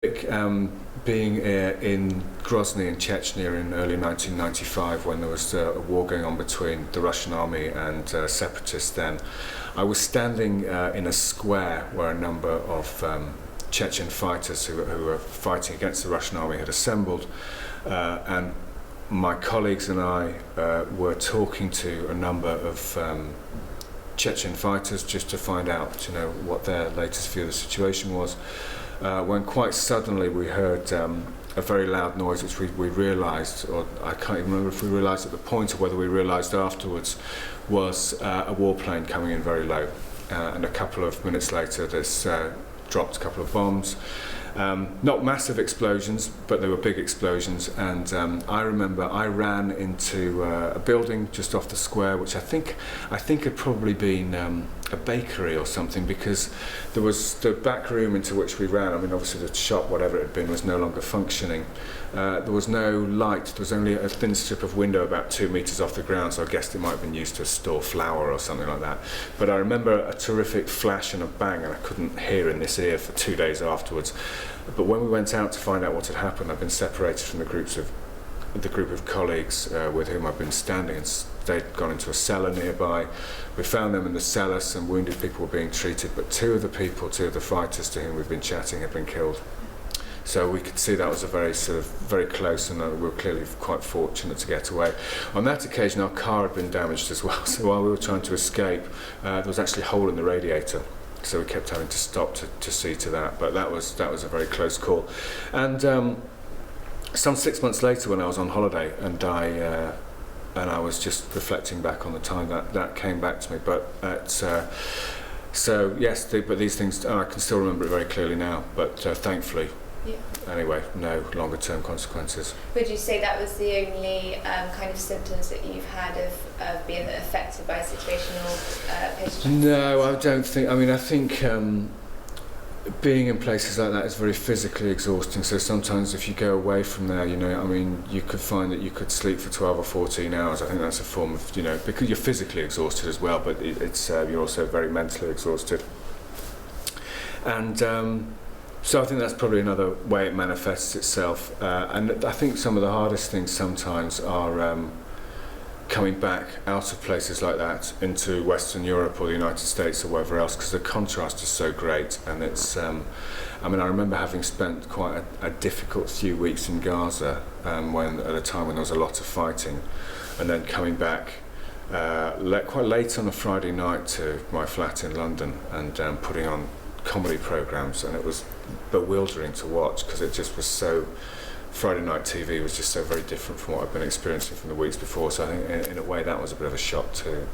Being in Grozny in Chechnya in early 1995, when there was a war going on between the Russian army and separatists then, I was standing in a square where a number of Chechen fighters who were fighting against the Russian army had assembled, and my colleagues and I were talking to a number of Chechen fighters just to find out, what their latest view of the situation was. When quite suddenly we heard a very loud noise, which we realised, or I can't even remember if we realised at the point or whether we realised afterwards, was a warplane coming in very low. And a couple of minutes later, this dropped a couple of bombs. Not massive explosions, but they were big explosions. And I remember I ran into a building just off the square, which I think had probably been a bakery or something, because there was the back room into which we ran. I mean, obviously the shop, whatever it had been, was no longer functioning. There was no light. There was only a thin strip of window about 2 meters off the ground, so I guessed it might have been used to store flour or something like that. But I remember a terrific flash and a bang, and I couldn't hear in this ear for 2 days afterwards. But when we went out to find out what had happened, I'd been separated from the group of colleagues with whom I'd been standing, and they'd gone into a cellar nearby. We found them in the cellar. Some wounded people were being treated, but two of the fighters to whom we've been chatting had been killed. So we could see that was a very close, and we were clearly quite fortunate to get away. On that occasion, our car had been damaged as well, so while we were trying to escape, there was actually a hole in the radiator. So we kept having to stop to see to that, but that was a very close call. And some 6 months later, when I was on holiday, and I was just reflecting back on the time that came back to me. But so yes, but these things, I can still remember it very clearly now. But thankfully, anyway, no longer term consequences. Would you say that was the only kind of symptoms that you've had of being affected by situational post-traumatic? No, I don't think. I mean, I think being in places like that is very physically exhausting. So sometimes if you go away from there, I mean, you could find that you could sleep for 12 or 14 hours. I think that's a form of, because you're physically exhausted as well, but it's you're also very mentally exhausted. And so I think that's probably another way it manifests itself. And I think some of the hardest things sometimes are coming back out of places like that into Western Europe or the United States or wherever else, because the contrast is so great. And it's, I remember having spent quite a difficult few weeks in Gaza at a time when there was a lot of fighting, and then coming back quite late on a Friday night to my flat in London and putting on comedy programs, and it was bewildering to watch, because it just was so, Friday night TV was just so very different from what I've been experiencing from the weeks before. So I think in a way that was a bit of a shock too.